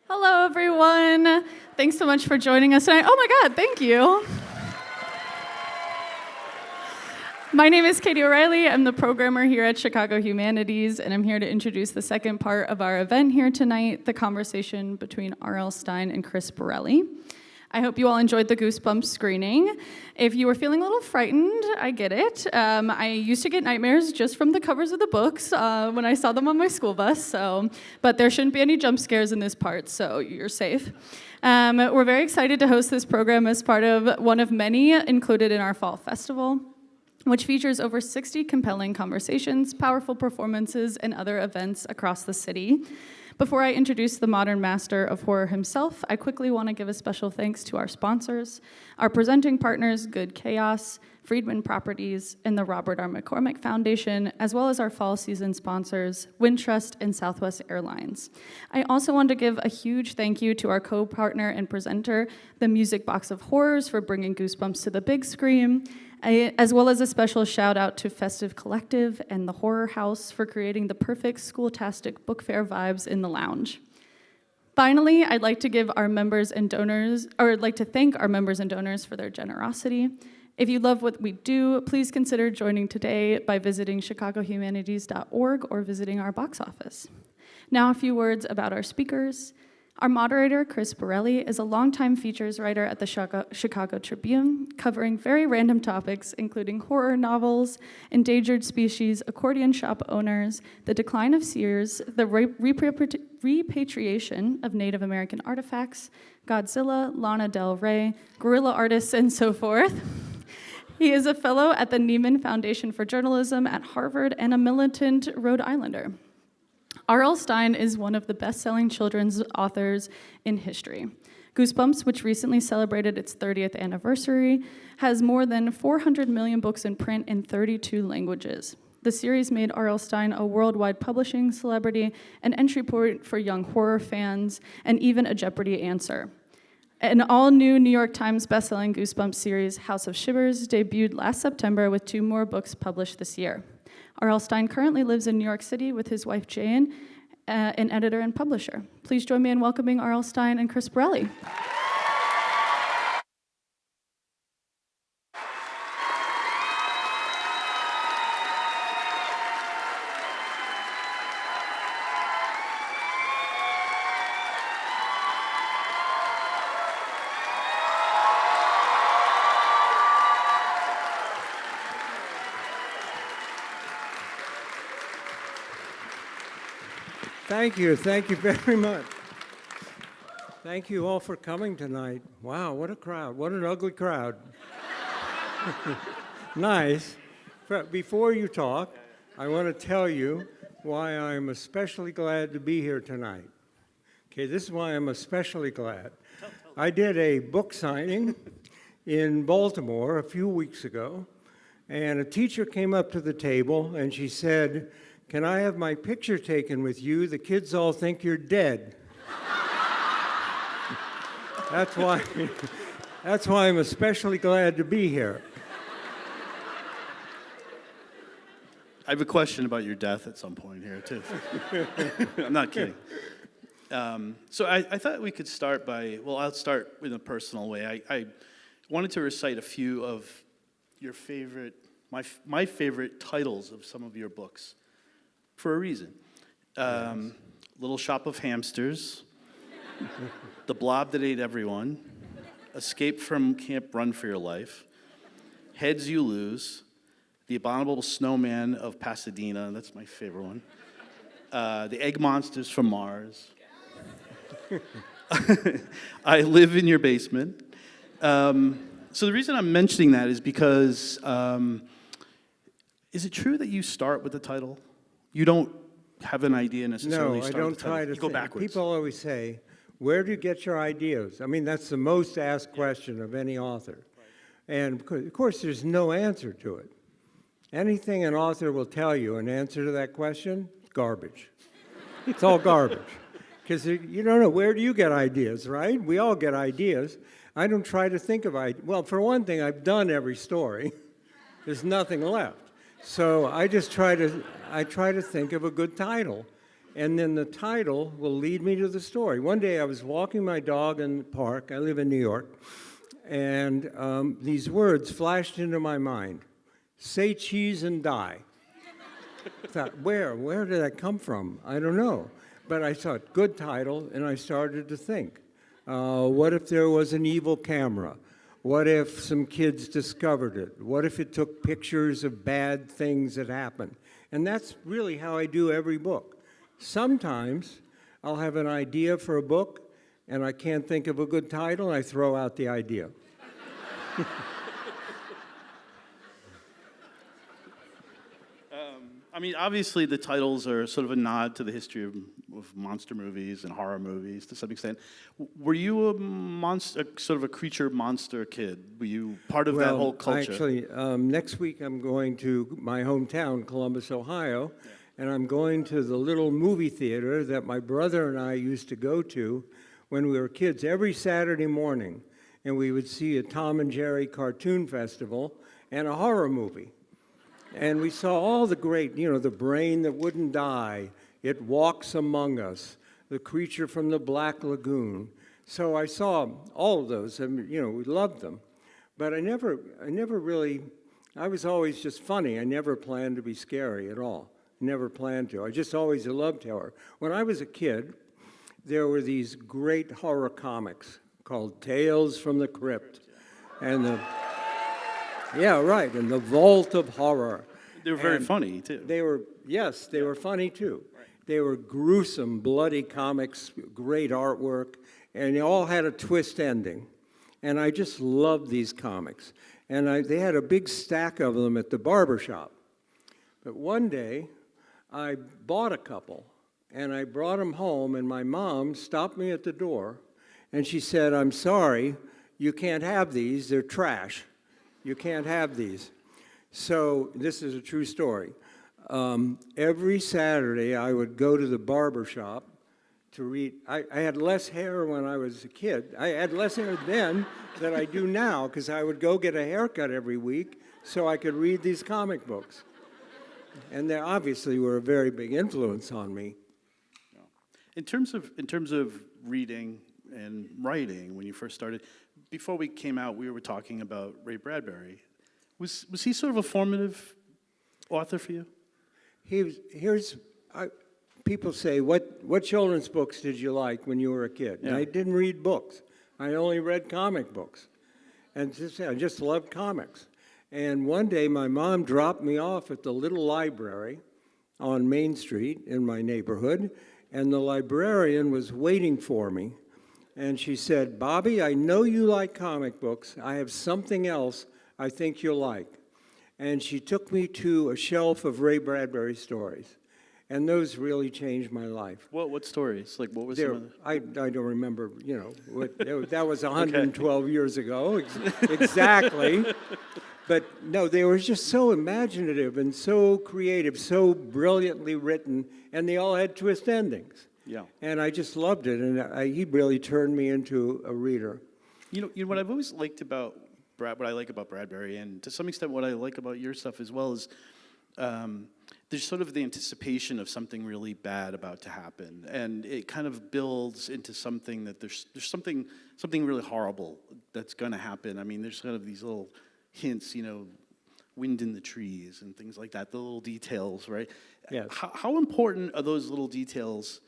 Hello, everyone. Thanks so much for joining us tonight. Oh my God, thank you. My name is Katie O'Reilly. I'm the programmer here at Chicago Humanities, and I'm here to introduce the second part of our event here tonight, the conversation between R.L. Stine and Chris Borelli. I hope you all enjoyed the Goosebumps screening. If you were feeling a little frightened, I get it. I used to get nightmares just from the covers of the books when I saw them on my school bus, but there shouldn't be any jump scares in this part, so you're safe. We're very excited to host this program as part of one of many included in our fall festival, which features over 60 compelling conversations, powerful performances, and other events across the city. Before I introduce the modern master of horror himself, I quickly want to give a special thanks to our sponsors, our presenting partners, Good Chaos, Friedman Properties, and the Robert R. McCormick Foundation, as well as our fall season sponsors, Wintrust and Southwest Airlines. I also want to give a huge thank you to our co-partner and presenter, the Music Box of Horrors, for bringing Goosebumps to the big screen, as well as a special shout out to Festive Collective and the Horror House for creating the perfect school-tastic book fair vibes in the lounge. Finally, I'd like to thank our members and donors for their generosity. If you love what we do, please consider joining today by visiting chicagohumanities.org or visiting our box office. Now a few words about our speakers. Our moderator, Chris Borelli, is a longtime features writer at the Chicago Tribune, covering very random topics, including horror novels, endangered species, accordion shop owners, the decline of Sears, the repatriation of Native American artifacts, Godzilla, Lana Del Rey, guerrilla artists, and so forth. He is a fellow at the Nieman Foundation for Journalism at Harvard and a militant Rhode Islander. R.L. Stine is one of the best-selling children's authors in history. Goosebumps, which recently celebrated its 30th anniversary, has more than 400 million books in print in 32 languages. The series made R.L. Stine a worldwide publishing celebrity, an entry point for young horror fans, and even a Jeopardy answer. An all-new New York Times bestselling Goosebumps series, House of Shivers, debuted last September with 2 more books published this year. R.L. Stine currently lives in New York City with his wife Jane, an editor and publisher. Please join me in welcoming R.L. Stine and Chris Borelli. Thank you very much. Thank you all for coming tonight. Wow, what a crowd, what an ugly crowd. Nice. Before you talk, I want to tell you why I'm especially glad to be here tonight. Okay, this is why I'm especially glad. I did a book signing in Baltimore a few weeks ago, and a teacher came up to the table and she said, "Can I have my picture taken with you? The kids all think you're dead." That's why I'm especially glad to be here. I have a question about your death at some point here, too. I'm not kidding. So I thought we could start I'll start in a personal way. I wanted to recite a few of your favorite, my favorite titles of some of your books. For a reason. Yes. Little Shop of Hamsters, The Blob That Ate Everyone, Escape from Camp Run for Your Life, Heads You Lose, The Abominable Snowman of Pasadena, that's my favorite one, The Egg Monsters from Mars, I Live in Your Basement. So the reason I'm mentioning that is because, is it true that you start with the title? You don't have an idea necessarily. No, I don't try to. You go backwards. People always say, "Where do you get your ideas?" I mean, that's the most asked question of any author. And of course, there's no answer to it. Anything an author will tell you, an answer to that question, garbage. It's all garbage. Because you don't know, where do you get ideas, right? We all get ideas. I don't try to think of ideas. Well, for one thing, I've done every story. There's nothing left. So I just try to think of a good title. And then the title will lead me to the story. One day I was walking my dog in the park. I live in New York. And these words flashed into my mind. Say cheese and die. I thought, where did that come from? I don't know. But I thought, good title, and I started to think. What if there was an evil camera? What if some kids discovered it? What if it took pictures of bad things that happened? And that's really how I do every book. Sometimes I'll have an idea for a book, and I can't think of a good title, and I throw out the idea. I mean, obviously the titles are sort of a nod to the history of monster movies and horror movies to some extent. Were you sort of a creature monster kid? Were you part of that whole culture? Actually, next week I'm going to my hometown, Columbus, Ohio, and I'm going to the little movie theater that my brother and I used to go to when we were kids every Saturday morning, and we would see a Tom and Jerry cartoon festival and a horror movie. And we saw all the great, The Brain That Wouldn't Die, It Walks Among Us, The Creature from the Black Lagoon. So I saw all of those, and, we loved them. But I never really, I was always just funny. I never planned to be scary at all. Never planned to. I just always loved horror. When I was a kid, there were these great horror comics called Tales from the Crypt, and the... Yeah, right, and the Vault of Horror. They were very funny, too. They were funny, too. Right. They were gruesome, bloody comics, great artwork, and they all had a twist ending. And I just loved these comics. And they had a big stack of them at the barber shop. But one day, I bought a couple, and I brought them home, and my mom stopped me at the door, and she said, "I'm sorry, you can't have these, they're trash. You can't have these." So this is a true story. Every Saturday, I would go to the barber shop to read. I had less hair when I was a kid. I had less hair then than I do now, because I would go get a haircut every week so I could read these comic books. And they obviously were a very big influence on me. In terms of reading and writing, when you first started, before we came out, we were talking about Ray Bradbury. Was he sort of a formative author for you? People say, what children's books did you like when you were a kid? Yeah. And I didn't read books. I only read comic books. And I just loved comics. And one day, my mom dropped me off at the little library on Main Street in my neighborhood, and the librarian was waiting for me. And she said, "Bobby, I know you like comic books. I have something else I think you'll like." And she took me to a shelf of Ray Bradbury stories. And those really changed my life. What stories? Like, what was some of the... I don't remember, that was 112 years ago, exactly. But no, they were just so imaginative and so creative, so brilliantly written, and they all had twist endings. Yeah. And I just loved it, and he really turned me into a reader. You know what I've always liked about what I like about Bradbury, and to some extent what I like about your stuff as well, is there's sort of the anticipation of something really bad about to happen, and it kind of builds into something that there's something really horrible that's going to happen. I mean, there's kind of these little hints, wind in the trees and things like that, the little details, right? Yes. How important are those little details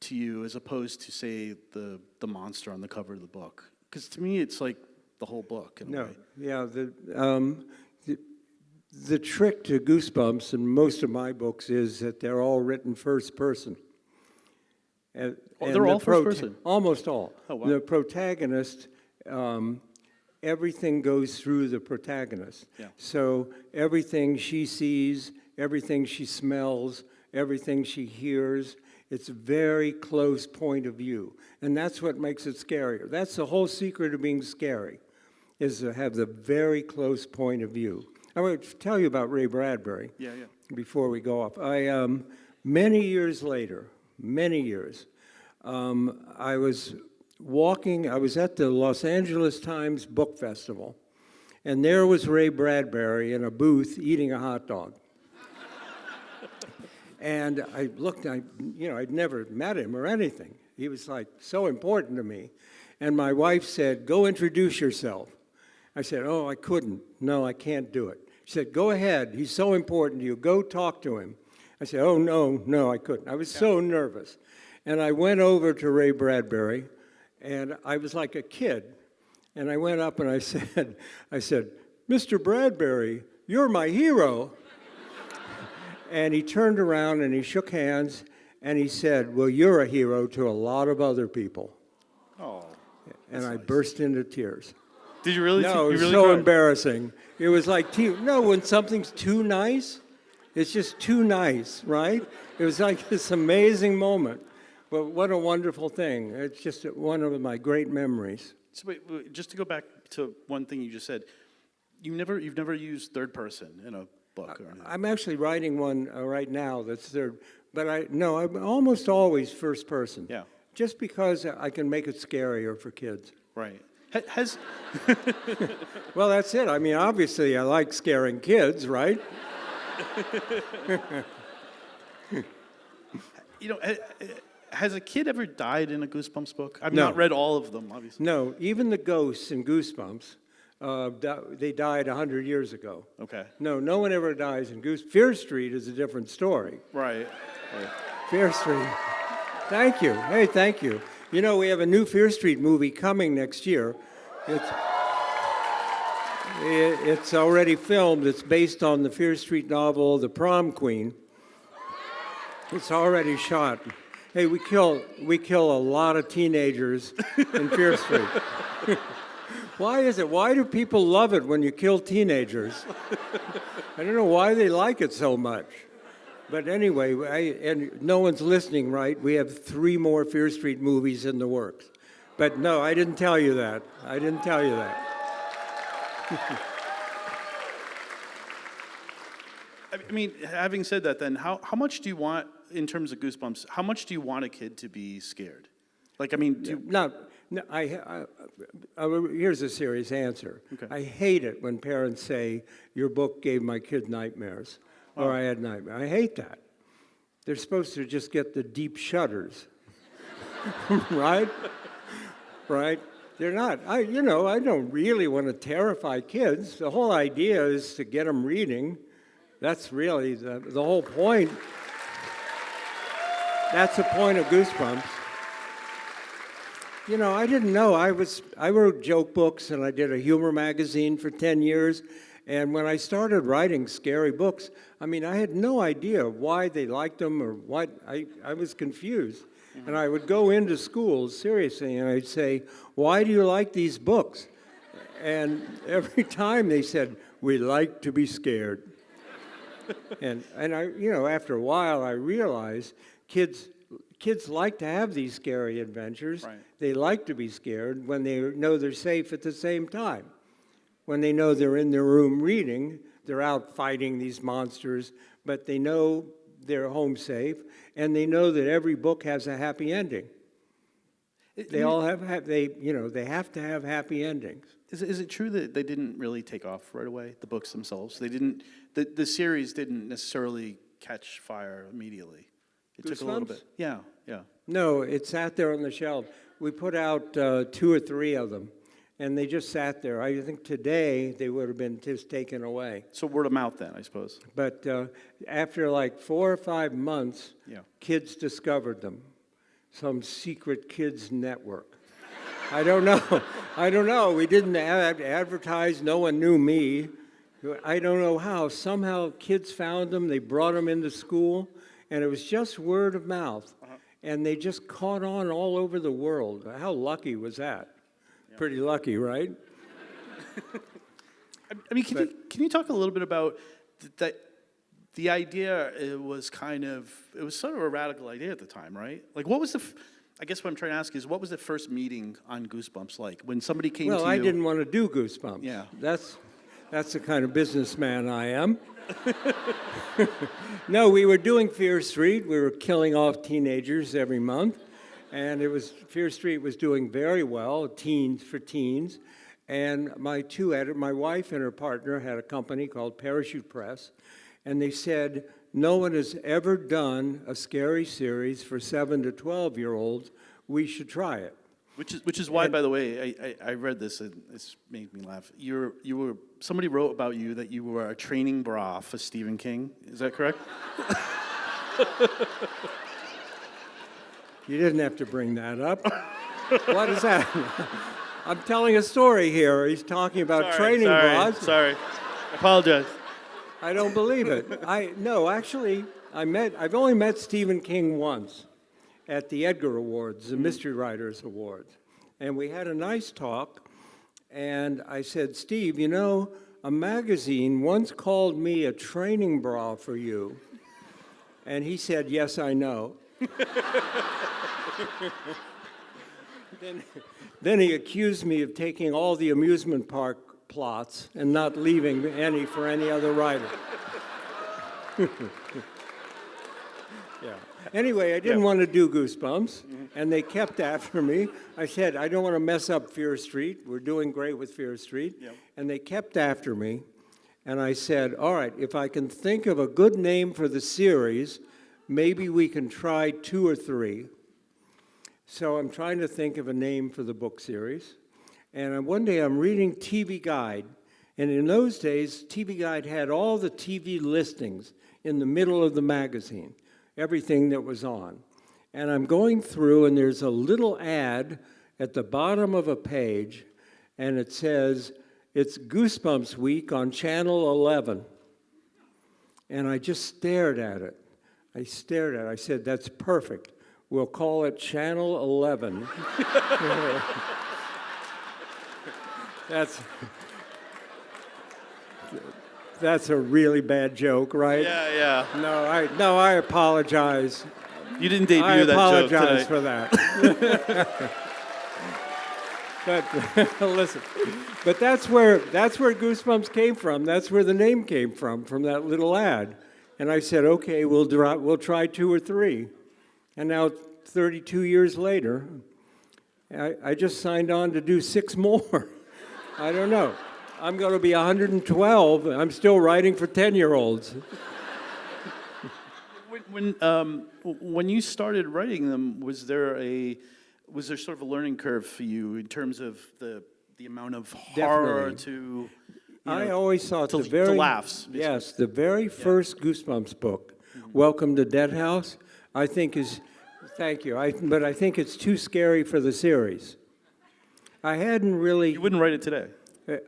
to you as opposed to, say, the monster on the cover of the book? Because to me, it's like the whole book in a way. Yeah, the trick to Goosebumps in most of my books is that they're all written first person. And they're all first person? Almost all. Oh, wow. The protagonist, everything goes through the protagonist. Yeah. So everything she sees, everything she smells, everything she hears, it's a very close point of view. And that's what makes it scarier. That's the whole secret of being scary, is to have the very close point of view. I want to tell you about Ray Bradbury. Yeah. Before we go off. Many years later, I was at the Los Angeles Times Book Festival, and there was Ray Bradbury in a booth eating a hot dog. And I looked, I'd never met him or anything. He was like so important to me. And my wife said, go introduce yourself. I said, oh, I couldn't. No, I can't do it. She said, go ahead. He's so important to you. Go talk to him. I said, oh, no, I couldn't. I was so nervous. And I went over to Ray Bradbury, and I was like a kid. And I went up and I said, Mr. Bradbury, you're my hero. And he turned around and he shook hands and he said, well, you're a hero to a lot of other people. Oh. And I burst into tears. Did you really? No, it was really so cried? embarrassing. It was like, when something's too nice, it's just too nice, right? It was like this amazing moment. But what a wonderful thing. It's just one of my great memories. So wait, just to go back to one thing you just said, you've never used third person in a book or anything. I'm actually writing one right now that's third, but I'm almost always first person. Yeah. Just because I can make it scarier for kids. Right. Has Well, that's it. I mean, obviously, I like scaring kids, right? Has a kid ever died in a Goosebumps book? I've No. not read all of them, obviously. No, even the ghosts in Goosebumps, they died 100 years ago. Okay. No one ever dies in Fear Street is a different story. Right. Fear Street. Thank you. Hey, thank you. You know, we have a new Fear Street movie coming next year. It's already filmed. It's based on the Fear Street novel, The Prom Queen. It's already shot. Hey, we kill a lot of teenagers in Fear Street. Why is it? Why do people love it when you kill teenagers? I don't know why they like it so much. But anyway, and no one's listening, right? We have 3 more Fear Street movies in the works. But no, I didn't tell you that. I didn't tell you that. I mean, having said that, then how much do you want, in terms of Goosebumps, how much do you want a kid to be scared? Like, I mean, here's a serious answer. Okay. I hate it when parents say, your book gave my kid nightmares, or I had nightmares. I hate that. They're supposed to just get the deep shudders, right? Right? They're not. I don't really want to terrify kids. The whole idea is to get them reading. That's really the whole point. That's the point of Goosebumps. You know, I didn't know. I wrote joke books, and I did a humor magazine for 10 years. And when I started writing scary books, I mean, I had no idea why they liked them or what. I was confused. Mm-hmm. And I would go into schools, seriously, and I'd say, why do you like these books? And every time they said, we like to be scared. and I, after a while, I realized kids like to have these scary adventures. Right. They like to be scared when they know they're safe at the same time. When they know they're in their room reading, they're out fighting these monsters, but they know they're home safe, and they know that every book has a happy ending. They have to have happy endings. Is it true that they didn't really take off right away, the books themselves? They didn't. The series didn't necessarily catch fire immediately. It took a little bit. Yeah. No, it sat there on the shelf. We put out 2 or 3 of them, and they just sat there. I think today they would have been just taken away. So word of mouth then, I suppose. But after like 4 or 5 months, kids discovered them. Some secret kids network. I don't know. We didn't advertise. No one knew me. I don't know how. Somehow kids found them. They brought them into school, and it was just word of mouth. Uh-huh. And they just caught on all over the world. How lucky was that? Yeah. Pretty lucky, right? I mean, can you talk a little bit about that? The idea, it was sort of a radical idea at the time, right? Like, what was I guess what I'm trying to ask is, what was the first meeting on Goosebumps like? When somebody came to you? Well, I didn't want to do Goosebumps. Yeah. That's the kind of businessman I am. No, we were doing Fear Street. We were killing off teenagers every month. And Fear Street was doing very well, for teens. And my wife and her partner had a company called Parachute Press. And they said, no one has ever done a scary series for 7 to 12-year-olds. We should try it. Which is why, by the way, I read this and it's made me laugh. You were somebody wrote about you that you were a training bra for Stephen King. Is that correct? You didn't have to bring that up. What is that? I'm telling a story here. He's talking about training bras. Sorry, I apologize. I don't believe it. Actually, I've only met Stephen King once at the Edgar Awards, the Mystery Writers Awards. And we had a nice talk, and I said, Steve, you know, a magazine once called me a training bra for you. And he said, yes, I know. Then he accused me of taking all the amusement park plots and not leaving any for any other writer. Yeah. Anyway, I didn't want to do Goosebumps, and they kept after me. I said, I don't want to mess up Fear Street. We're doing great with Fear Street. Yep. And they kept after me, and I said, all right, if I can think of a good name for the series, maybe we can try 2 or 3. So I'm trying to think of a name for the book series. And one day I'm reading TV Guide, and in those days, TV Guide had all the TV listings in the middle of the magazine, everything that was on. And I'm going through, and there's a little ad at the bottom of a page, and it says, it's Goosebumps Week on Channel 11. And I just stared at it. I said, that's perfect. We'll call it Channel 11. That's a really bad joke, right? Yeah. No, I apologize. You didn't debut that joke today. I apologize for that. But listen, but that's where Goosebumps came from. That's where the name came from that little ad. And I said, okay, we'll try 2 or 3. And now, 32 years later, I just signed on to do 6 more. I don't know. I'm going to be 112. I'm still writing for 10-year-olds. When you started writing them, was there sort of a learning curve for you in terms of the amount of horror Definitely. I always thought the laughs. Basically. Yes, the very first Goosebumps book, Welcome to Dead House, I think is, thank you, but I think it's too scary for the series. I hadn't really... You wouldn't write it today?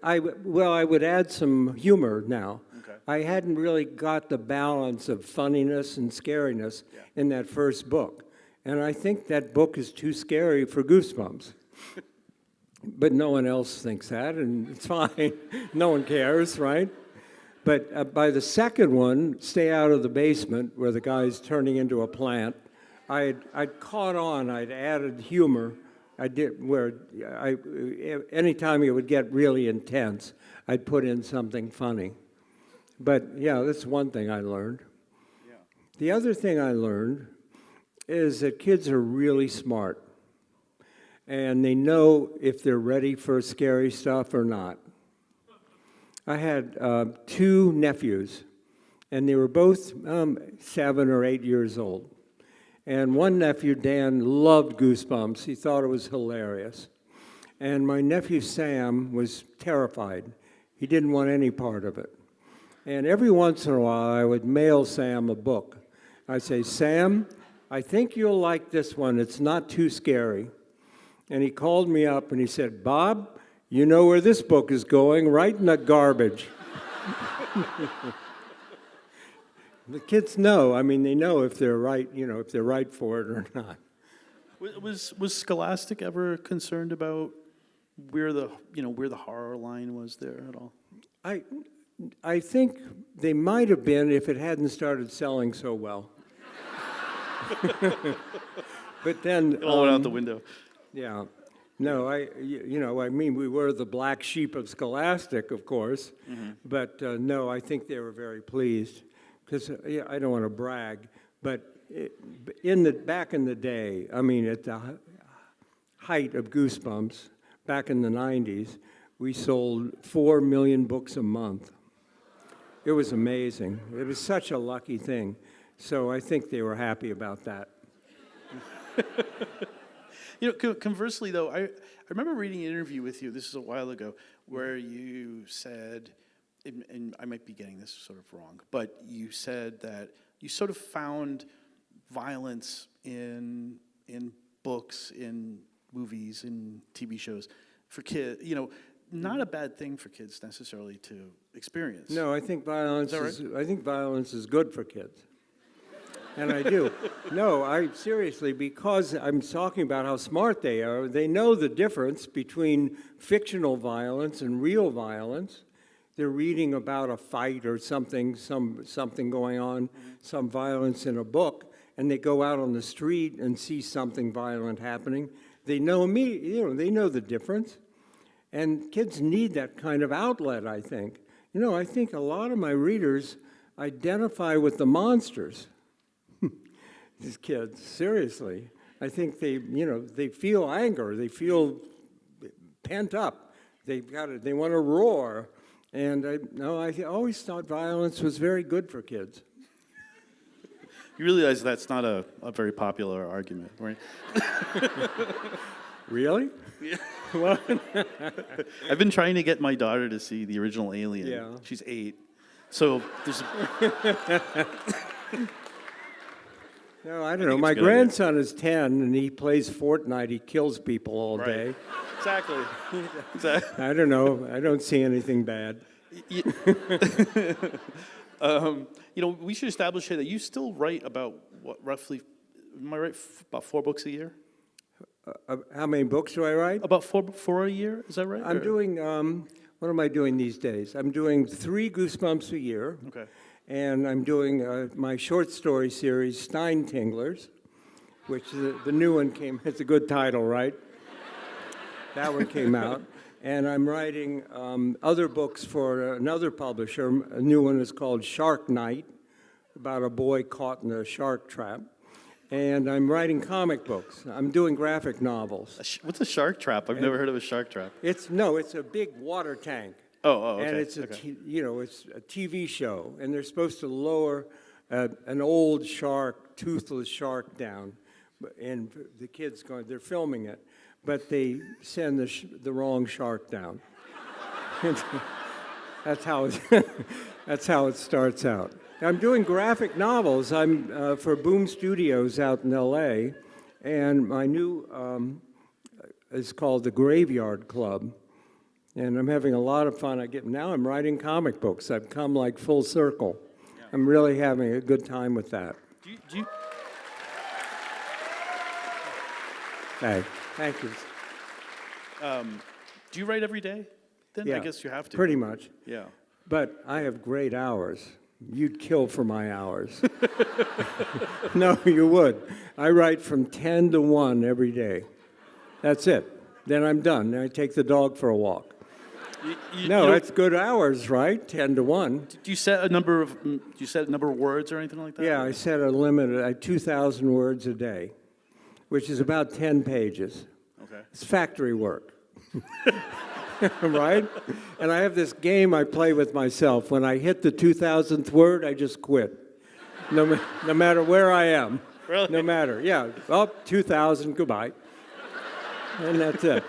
I would add some humor now. Okay. I hadn't really got the balance of funniness and scariness in that first book. And I think that book is too scary for Goosebumps. But no one else thinks that, and it's fine. No one cares, right? But by the second one, Stay Out of the Basement, where the guy's turning into a plant, I'd caught on. I'd added humor. Anytime it would get really intense, I'd put in something funny. But yeah, that's one thing I learned. Yeah. The other thing I learned is that kids are really smart. And they know if they're ready for scary stuff or not. I had 2 nephews, and they were both 7 or 8 years old. And one nephew, Dan, loved Goosebumps. He thought it was hilarious. And my nephew, Sam, was terrified. He didn't want any part of it. And every once in a while, I would mail Sam a book. I'd say, Sam, I think you'll like this one. It's not too scary. And he called me up and he said, Bob, you know where this book is going, right in the garbage. The kids know. I mean, they know if they're right, if they're right for it or not. Was Scholastic ever concerned about where the horror line was there at all? I think they might have been if it hadn't started selling so well. But then it all went out the window. Yeah. No, we were the black sheep of Scholastic, of course. Mm-hmm. But no, I think they were very pleased. Because I don't want to brag, but back in the day, I mean, at the height of Goosebumps, back in the 90s, we sold 4 million books a month. It was amazing. It was such a lucky thing. So I think they were happy about that. Conversely, though, I remember reading an interview with you, this is a while ago, where you said, and I might be getting this sort of wrong, but you said that you sort of found violence in books, in movies, in TV shows for kids, not a bad thing for kids necessarily to experience. No, I think violence Is that right? I think violence is good for kids. And I do. No, I seriously, because I'm talking about how smart they are, they know the difference between fictional violence and real violence. They're reading about a fight or something going on, some violence in a book, and they go out on the street and see something violent happening. They know they know the difference. And kids need that kind of outlet, I think. I think a lot of my readers identify with the monsters. These kids, seriously. I think they feel anger. They feel pent up. They want to roar. And I always thought violence was very good for kids. You realize that's not a very popular argument, right? Really? Yeah. What? I've been trying to get my daughter to see the original Alien. Yeah. She's 8. So there's... No, I don't know. it's My a good grandson is 10, and he plays Fortnite. He kills people all Right. day. Exactly. I don't know. I don't see anything bad. We should establish here that you still write about, roughly, am I right, about 4 books a year? How many books do I write? About four a year, is that right? I'm Or- doing, what am I doing these days? I'm doing 3 Goosebumps a year. Okay. And I'm doing my short story series, Spine-Tinglers, which the new one it's a good title, right? That one came out. And I'm writing other books for another publisher. A new one is called Shark Night, about a boy caught in a shark trap. And I'm writing comic books. I'm doing graphic novels. What's a shark trap? I've never heard of a shark trap. It's a big water tank. Oh, okay. And it's okay. It's a TV show, and they're supposed to lower an old shark, toothless shark down, and the kids they're filming it, but they send the wrong shark down. That's how it starts out. I'm doing graphic novels. I'm for Boom Studios out in L.A., and my new is called The Graveyard Club. And I'm having a lot of fun. Now I'm writing comic books. I've come like full circle. Yeah. I'm really having a good time with that. Do you... Thank you. Do you write every day? Then Yeah, I guess you have to. Pretty much. Yeah. But I have great hours. You'd kill for my hours. No, you would. I write from 10 to 1 every day. That's it. Then I'm done. Then I take the dog for a walk. That's good hours, right? 10 to 1. Do you set a number of words or anything like that? Yeah, I set a limit 2,000 words a day, which is about 10 pages. Okay. It's factory work. Right? And I have this game I play with myself. When I hit the 2,000th word, I just quit. No matter where I am. Really? No matter. Yeah. Oh, 2,000, goodbye. And that's it.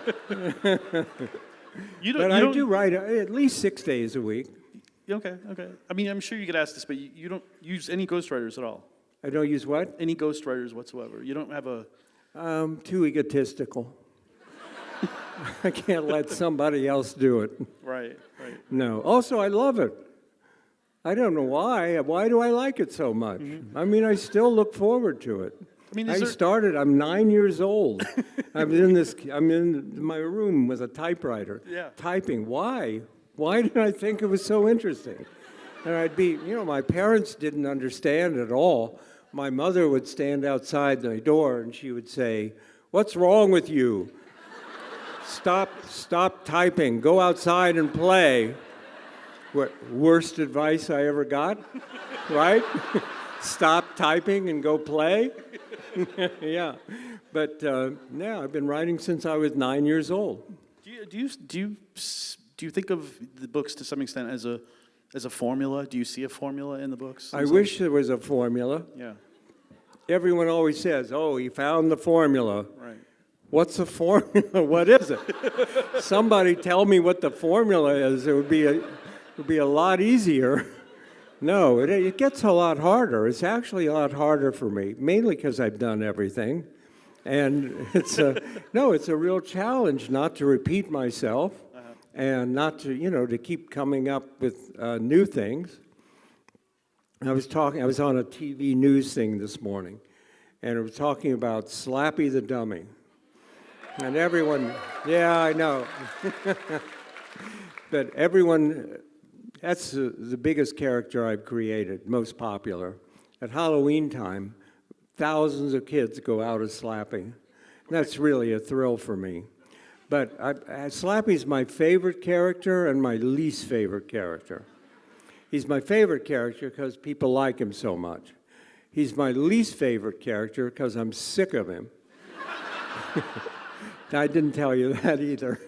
But I do write at least 6 days a week. Okay. I mean, I'm sure you get asked this, but you don't use any ghostwriters at all. I don't use what? Any ghostwriters whatsoever. You don't have a... Too egotistical. I can't let somebody else do it. Right. No. Also, I love it. I don't know why. Why do I like it so much? Mm-hmm. I mean, I still look forward to it. I mean, I'm 9 years old. I'm in my room with a typewriter, typing. Why? Why did I think it was so interesting? And I'd be, my parents didn't understand at all. My mother would stand outside the door and she would say, "What's wrong with you? Stop typing. Go outside and play." Worst advice I ever got, right? Stop typing and go play. Yeah, but I've been writing since I was 9 years old. Do you think of the books to some extent as as a formula? Do you see a formula in the books? I wish there was a formula. Yeah. Everyone always says, "Oh, he found the formula." Right. What's the formula? What is it? Somebody tell me what the formula is. It would be a lot easier. No, it gets a lot harder. It's actually a lot harder for me, mainly because I've done everything. And it's a real challenge not to repeat myself and not to, to keep coming up with new things. I was on a TV news thing this morning, and it was talking about Slappy the Dummy. And everyone, yeah, I know. But everyone, that's the biggest character I've created, most popular. At Halloween time, thousands of kids go out as Slappy. That's really a thrill for me. But Slappy's my favorite character and my least favorite character. He's my favorite character because people like him so much. He's my least favorite character because I'm sick of him. I didn't tell you that either.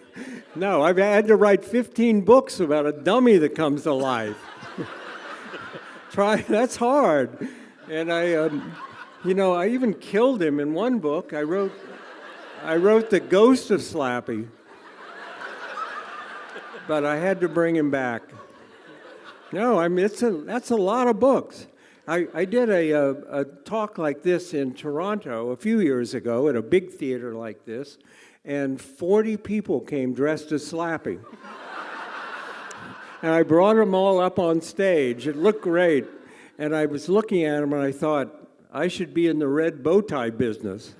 No, I've had to write 15 books about a dummy that comes to life. That's hard. And I even killed him in one book. I wrote The Ghost of Slappy. But I had to bring him back. No, I mean, that's a lot of books. I did a talk like this in Toronto a few years ago at a big theater like this, and 40 people came dressed as Slappy. And I brought them all up on stage. It looked great. And I was looking at them and I thought, I should be in the red bow tie business.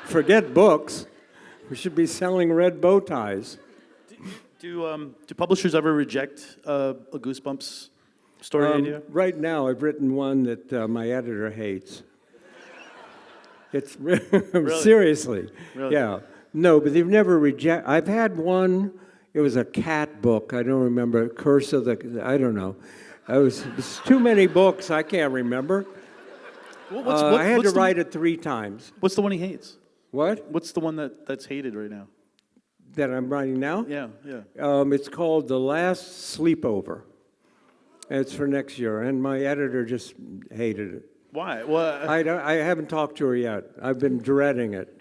Forget books. We should be selling red bow ties. Do publishers ever reject a Goosebumps story idea? Right now, I've written one that my editor hates. It's Really? seriously, Really? yeah. No, but they've never rejected. I've had one. It was a cat book. I don't remember. Curse of the. I don't know. It's too many books. I can't remember. I had to write it 3 times. What's the one he hates? What? What's the one that's hated right now? That I'm writing now? Yeah. It's called The Last Sleepover. It's for next year, and my editor just hated it. Why? Well, I haven't talked to her yet. I've been dreading it.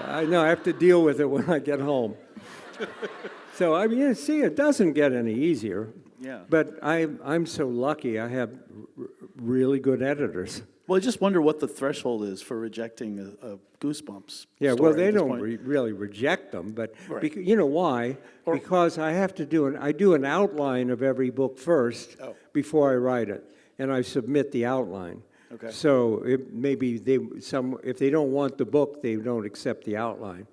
I know I have to deal with it when I get home. So I mean, see, it doesn't get any easier. Yeah. But I'm so lucky. I have really good editors. Well, I just wonder what the threshold is for rejecting a Goosebumps. Yeah, story well, they at this don't point. really reject them, but Right. you know why? Because I have to I do an outline of every book first before I write it, and I submit the outline. Okay. So if they don't want the book, they don't accept the outline.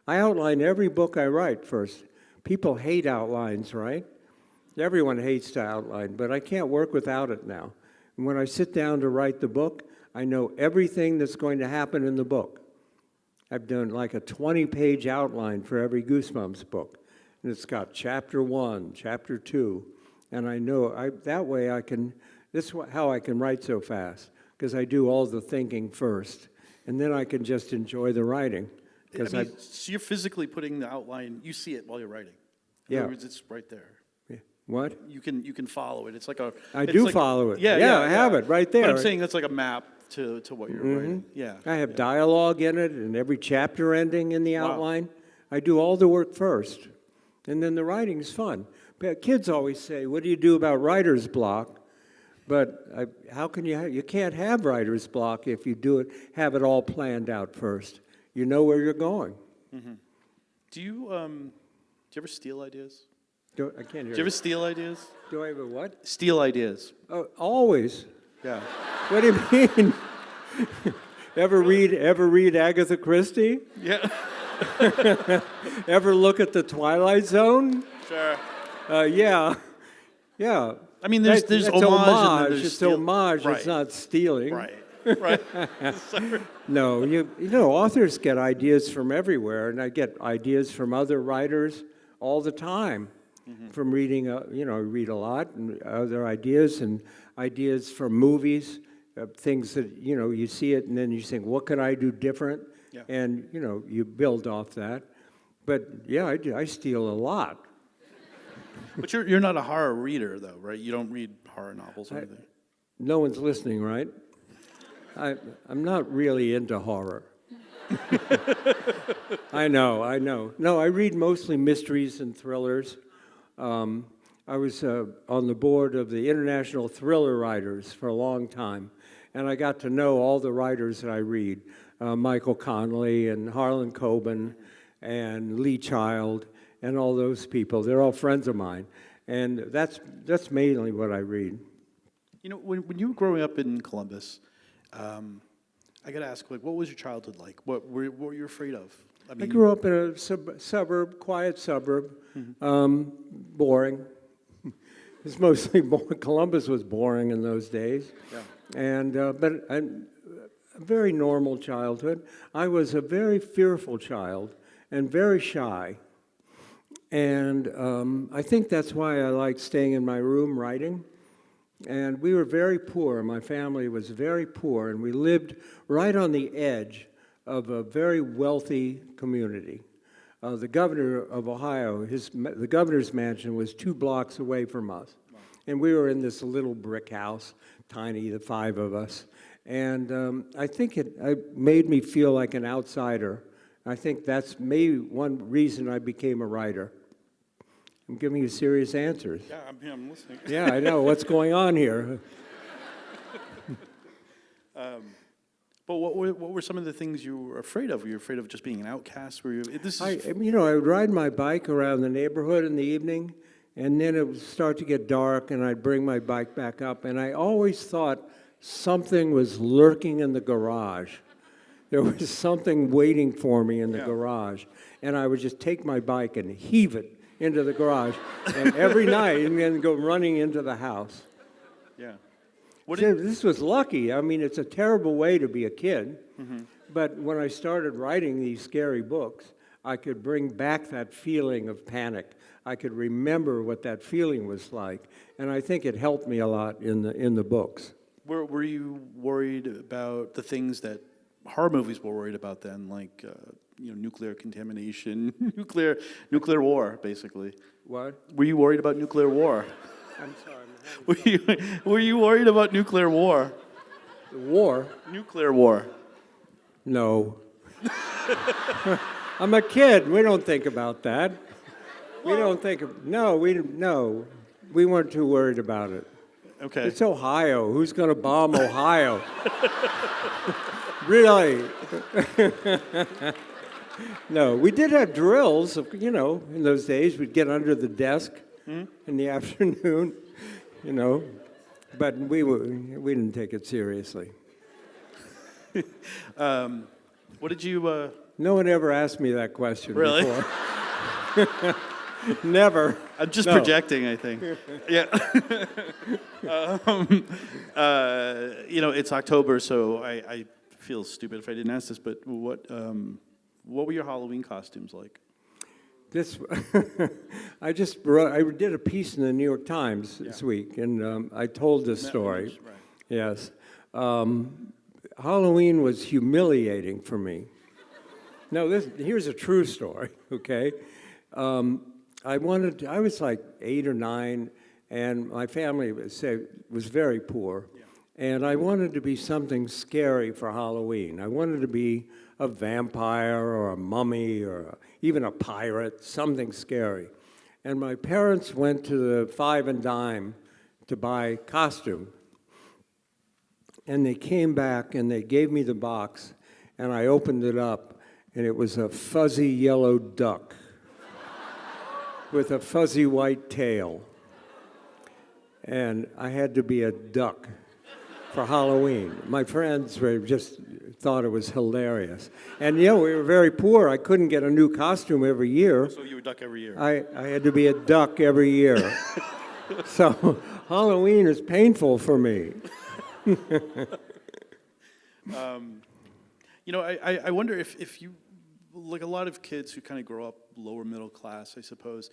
I outline every book I write first. People hate outlines, right? Everyone hates to outline, but I can't work without it now. And when I sit down to write the book, I know everything that's going to happen in the book. I've done like a 20-page outline for every Goosebumps book. And it's got chapter 1, chapter 2. And I know that way this is how I can write so fast, because I do all the thinking first. And then I can just enjoy the writing. So you're physically putting the outline, you see it while you're writing. In Yeah. other words, it's right there. What? You can follow it. It's like I do follow it. Yeah, I have it right there. But I'm saying that's like a map to what you're writing. Yeah. I have dialogue in it and every chapter ending in the outline. I do all the work first, and then the writing's fun. But kids always say, "What do you do about writer's block?" But how can you can't have writer's block if you have it all planned out first. You know where you're going. Mm-hmm. Do you ever steal ideas? I can't hear Do you ever steal ideas? Do I ever what? Steal ideas. Oh, always. Yeah. What do you mean? Ever read Agatha Christie? Yeah. Ever look at the Twilight Zone? Sure. Yeah. I mean, there's that's homage. And then there's it's steal. homage. Right. It's not stealing. Right. Sorry. No, you know, authors get ideas from everywhere, and I get ideas from other writers all the time. From reading, I read a lot, and other ideas, and ideas from movies, things that, you see it, and then you think, what could I do different? Yeah. And, you build off that. But, yeah, I steal a lot. But you're not a horror reader, though, right? You don't read horror novels or anything. No one's listening, right? I'm not really into horror. I know. No, I read mostly mysteries and thrillers. I was on the board of the International Thriller Writers for a long time, and I got to know all the writers that I read, Michael Connelly and Harlan Coben and Lee Child and all those people. They're all friends of mine, and that's mainly what I read. You know, when you were growing up in Columbus, I got to ask, like, what was your childhood like? What were you afraid of? I grew up in a suburb, quiet suburb, boring. It's mostly Columbus was boring in those days, and but a very normal childhood. I was a very fearful child and very shy, and I think that's why I liked staying in my room writing. And we were very poor. My family was very poor, and we lived right on the edge of a very wealthy community. The governor of Ohio, the governor's mansion was 2 blocks away from us. Wow. And we were in this little brick house, tiny, the 5 of us. And I think it made me feel like an outsider. I think that's maybe one reason I became a writer. I'm giving you serious answers. Yeah, I'm listening. Yeah, I know. What's going on here? But what were some of the things you were afraid of? Were you afraid of just being an outcast? Were you? I would ride my bike around the neighborhood in the evening, and then it would start to get dark, and I'd bring my bike back up, and I always thought something was lurking in the garage. There was something waiting for me in the garage, and I would just take my bike and heave it into the garage, and every night, and then go running into the house. Yeah. This was lucky. I mean, it's a terrible way to be a kid, but when I started writing these scary books, I could bring back that feeling of panic. I could remember what that feeling was like, and I think it helped me a lot in the books. Were you worried about the things that horror movies were worried about then, like nuclear contamination, nuclear war, basically? What? Were you worried about nuclear war? I'm sorry. Were you worried about nuclear war? War? Nuclear war. No. I'm a kid. We don't think about that. We don't think of, no. We weren't too worried about it. Okay. It's Ohio. Who's going to bomb Ohio? Really? No, we did have drills, in those days. We'd get under the desk in the afternoon, but we didn't take it seriously. What did you... No one ever asked me that question really? Before. Never. I'm just projecting, I think. Yeah. It's October, so I feel stupid if I didn't ask this, but what were your Halloween costumes like? I did a piece in the New York Times this week, and I told this story. Right. Yes. Halloween was humiliating for me. No, here's a true story, okay? I was like 8 or 9, and my family was very poor, and I wanted to be something scary for Halloween. I wanted to be a vampire or a mummy or even a pirate, something scary. And my parents went to the Five and Dime to buy costume. And they came back and they gave me the box, and I opened it up, and it was a fuzzy yellow duck with a fuzzy white tail. And I had to be a duck for Halloween. My friends just thought it was hilarious. And we were very poor. I couldn't get a new costume every year. So you were a duck every year? I had to be a duck every year. So Halloween is painful for me. I wonder if you, like a lot of kids who kind of grow up lower middle class, I suppose,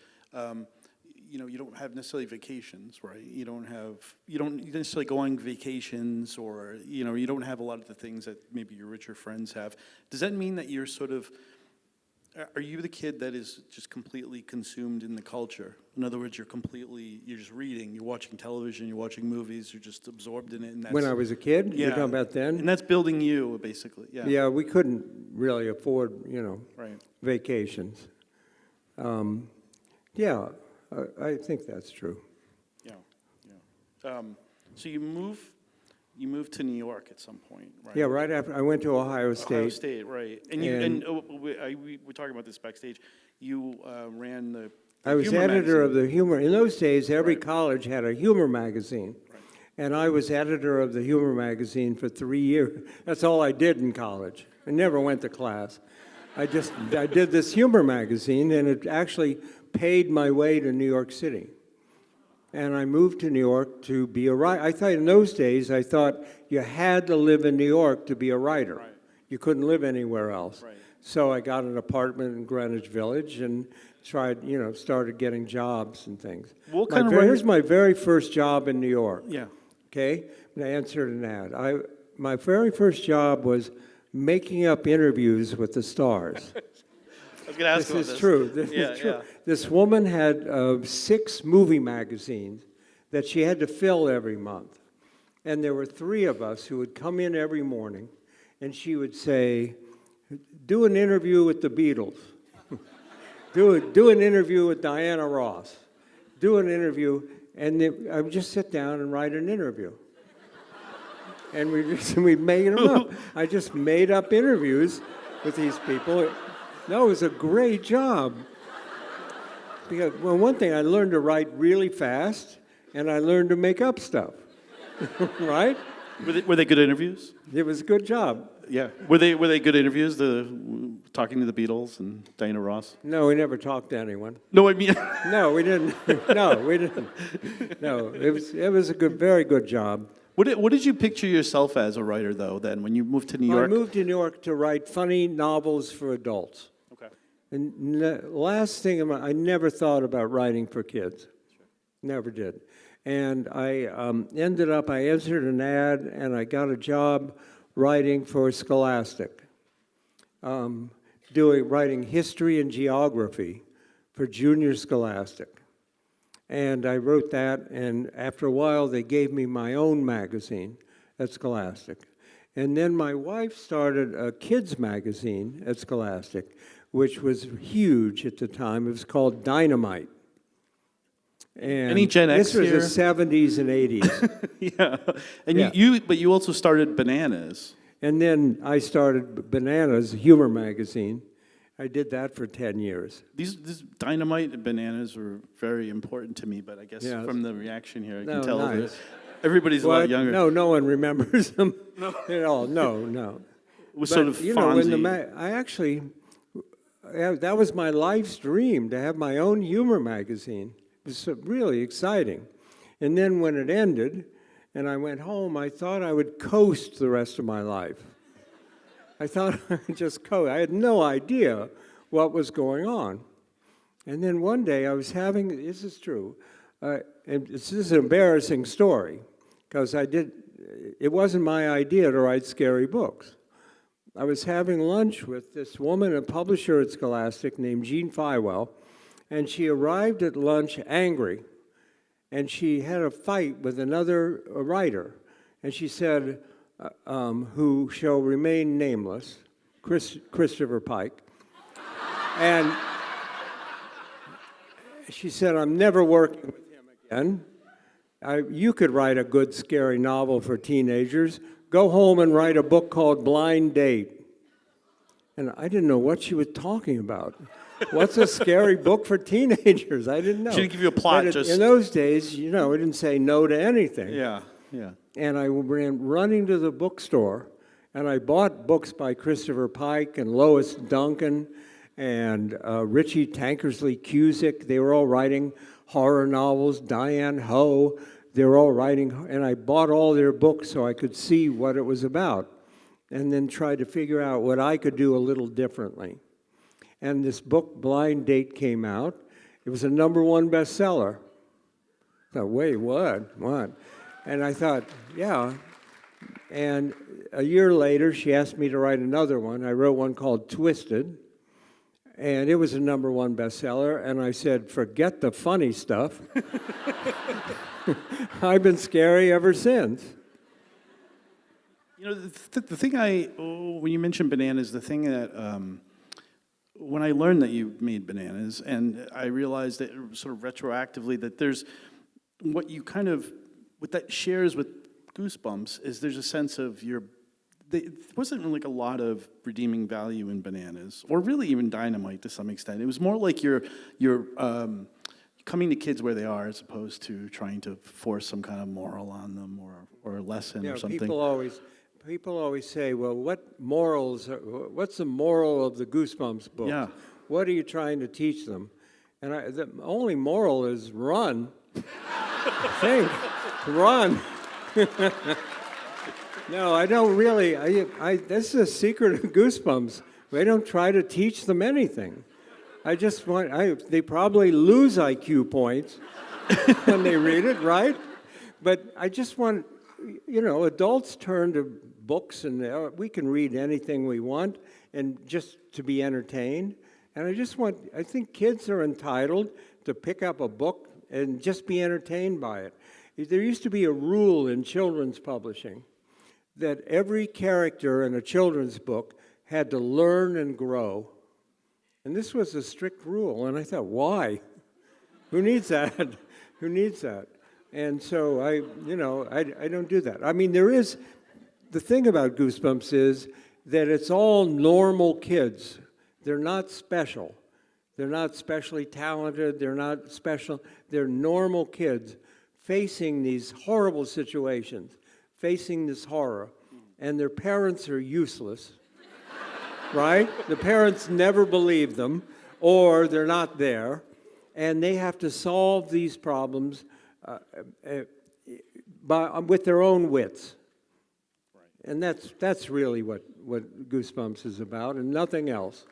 you don't have necessarily vacations, right? You don't necessarily go on vacations, or, you don't have a lot of the things that maybe your richer friends have. Does that mean that you're sort of Are you the kid that is just completely consumed in the culture? In other words, you're just reading, you're watching television, you're watching movies, you're just absorbed in it, and that's... When I was a kid? Yeah. You're talking about then? And that's building you, basically, yeah. Yeah, we couldn't really afford, Right. vacations. Yeah, I think that's true. Yeah, yeah. So you moved to New York at some point, right? Yeah, right after, I went to Ohio State. Ohio State, right. And we were talking about this backstage. You ran the I was humor editor of magazine. the humor. In those days, every Right. college had a humor magazine. Right. And I was editor of the humor magazine for 3 years. That's all I did in college. I never went to class. I did this humor magazine, and it actually paid my way to New York City. And I moved to New York to be a writer. I thought in those days, I thought you had to live in New York to be a writer. Right. You couldn't live anywhere else. Right. So I got an apartment in Greenwich Village and started getting jobs and things. What kind of writer- Here's my very first job in New York. Yeah. Okay? And I answered an ad. My very first job was making up interviews with the stars. I was going to ask about This this. is true. This Yeah, is true. yeah. This woman had 6 movie magazines that she had to fill every month. And there were 3 of us who would come in every morning, and she would say, do an interview with the Beatles. do an interview with Diana Ross. Do an interview, and I would just sit down and write an interview. And we made them up. I just made up interviews with these people. No, it was a great job. Because, well, one thing, I learned to write really fast, and I learned to make up stuff. Right? Were they good interviews? It was a good job. Yeah. Were they good interviews? Talking to the Beatles and Diana Ross? No, we never talked to anyone. No, I mean. No, we didn't. No, we didn't. No, it was a very good job. What did you picture yourself as a writer, though, then, when you moved to New Well, York? I moved to New York to write funny novels for adults. Okay. And last thing, I never thought about writing for kids. Never did. And I I answered an ad, and I got a job writing for Scholastic, writing history and geography for Junior Scholastic. And I wrote that, and after a while, they gave me my own magazine at Scholastic. And then my wife started a kids magazine at Scholastic, which was huge at the time. It was called Dynamite. And Any Gen X this was here? the 70s and 80s. Yeah. And Yeah. but you also started Bananas. And then I started Bananas, a humor magazine. I did that for 10 years. These Dynamite and Bananas were very important to me, but I guess Yeah. from the reaction here, I No, can tell nice. that everybody's a lot younger. No one remembers them at all. No. It was sort of you know, when Fonzie. that was my life's dream, to have my own humor magazine. It was really exciting. And then when it ended and I went home, I thought I would coast the rest of my life. I thought I would just coast. I had no idea what was going on. And then one day I was this is true, and this is an embarrassing story, because it wasn't my idea to write scary books. I was having lunch with this woman, a publisher at Scholastic named Jean Fywell, and she arrived at lunch angry, and she had a fight with another writer, and she said, who shall remain nameless, Christopher Pike, and she said, I'm never working with him again. You could write a good, scary novel for teenagers. Go home and write a book called Blind Date. And I didn't know what she was talking about. What's a scary book for teenagers? I didn't know. She didn't give you a plot, But in those days, we didn't say no to anything. Yeah. And I ran running to the bookstore, and I bought books by Christopher Pike and Lois Duncan and Richie Tankersley Cusick. They were all writing horror novels. Diane Ho. They were all writing, and I bought all their books so I could see what it was about, and then tried to figure out what I could do a little differently. And this book, Blind Date, came out. It was a #1 bestseller. I thought, wait, what? And I thought, yeah. And a year later, she asked me to write another one. I wrote one called Twisted. and it was a #1 bestseller, and I said, forget the funny stuff. I've been scary ever since. You know, the thing when you mentioned bananas, the thing that, when I learned that you made bananas, and I realized that sort of retroactively that there's, what you kind of, what that shares with Goosebumps is there's a sense of there wasn't like a lot of redeeming value in bananas, or really even Dynamite to some extent. It was more like you're coming to kids where they are, as opposed to trying to force some kind of moral on them or a lesson or something. People always say, well, what's the moral of the Goosebumps book? Yeah. What are you trying to teach them? And the only moral is run. Think, run. No, I don't really. This is a secret of Goosebumps. I don't try to teach them anything. I just they probably lose IQ points when they read it, right? But I just want, adults turn to books, and we can read anything we want, and just to be entertained. And I think kids are entitled to pick up a book and just be entertained by it. There used to be a rule in children's publishing that every character in a children's book had to learn and grow. And this was a strict rule, and I thought, why? Who needs that? Who needs that? And so I don't do that. I mean, the thing about Goosebumps is that it's all normal kids. They're not special. They're not specially talented. They're not special. They're normal kids facing these horrible situations, facing this horror, and their parents are useless, right? The parents never believe them, or they're not there, and they have to solve these problems with their own wits. Right. And that's really what Goosebumps is about, and nothing else.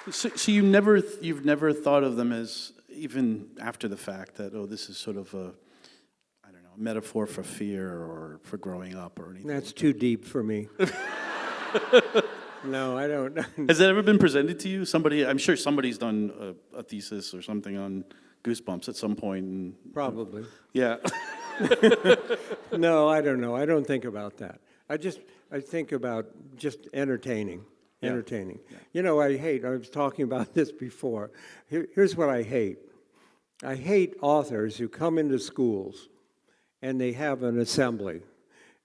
So you've never thought of them as, even after the fact, that, this is sort of a metaphor for fear or for growing up or anything? That's too deep for me. No, I don't. Has that ever been presented to you? I'm sure somebody's done a thesis or something on Goosebumps at some point. Probably. Yeah. No, I don't know. I don't think about that. I think about just entertaining. Yeah. Entertaining. Yeah. I was talking about this before. Here's what I hate. I hate authors who come into schools and they have an assembly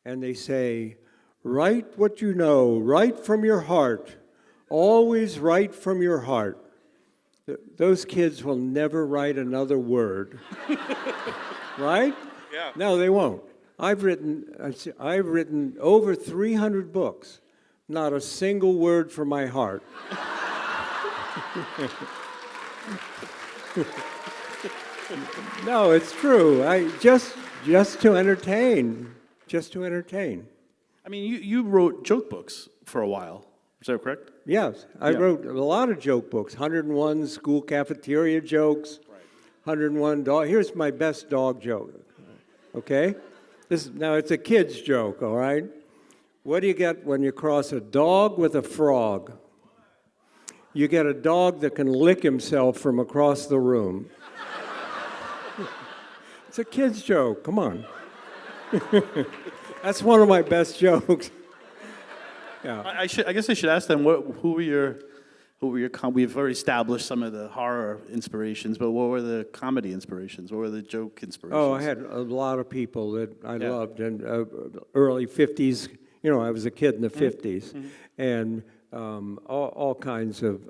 and they say, write what you know, write from your heart, always write from your heart. Those kids will never write another word. Right? Yeah. No, they won't. I've written over 300 books. Not a single word from my heart. No, it's true. Just to entertain. Just to entertain. I mean, you wrote joke books for a while. Is that correct? Yes, I wrote a lot of joke books. 101 school cafeteria jokes. Right. 101 dog. Here's my best dog joke. Okay? Now it's a kid's joke, all right? What do you get when you cross a dog with a frog? You get a dog that can lick himself from across the room. It's a kid's joke. Come on. That's one of my best jokes. Yeah. I guess I should ask them, who were your we've already established some of the horror inspirations, but what were the comedy inspirations? What were the joke inspirations? Oh, I had a lot of people that I loved, and early 50s, I was a kid in the 50s, and all kinds of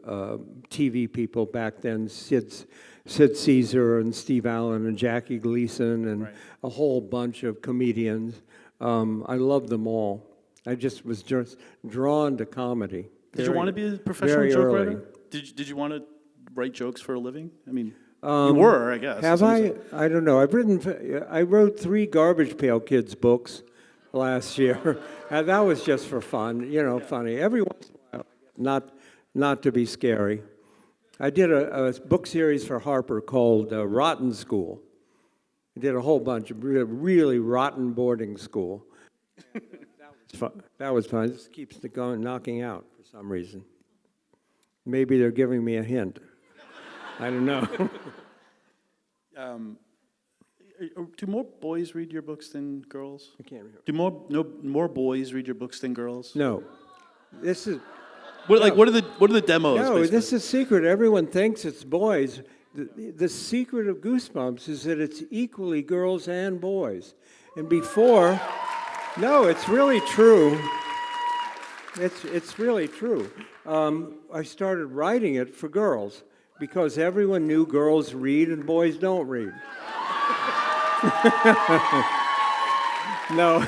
TV people back then, Sid Caesar and Steve Allen and Jackie Gleason and a whole bunch of comedians. I loved them all. I was just drawn to comedy. Did you want to be a professional joke writer? Did you want to write jokes for a living? I mean, you were, I guess. Have I? I don't know. I wrote 3 Garbage Pail Kids books last year. And that was just for fun, funny. Every once in a while, not to be scary. I did a book series for Harper called Rotten School. I did a whole bunch of really rotten boarding school. That was fun. It just keeps the going, knocking out for some reason. Maybe they're giving me a hint. I don't know. Do more boys read your books than girls? I can't remember. Do more boys read your books than girls? No. This is... What are the demos? No, basically? this is secret. Everyone thinks it's boys. The secret of Goosebumps is that it's equally girls and boys. And before... No, it's really true. It's really true. I started writing it for girls because everyone knew girls read and boys don't read. No.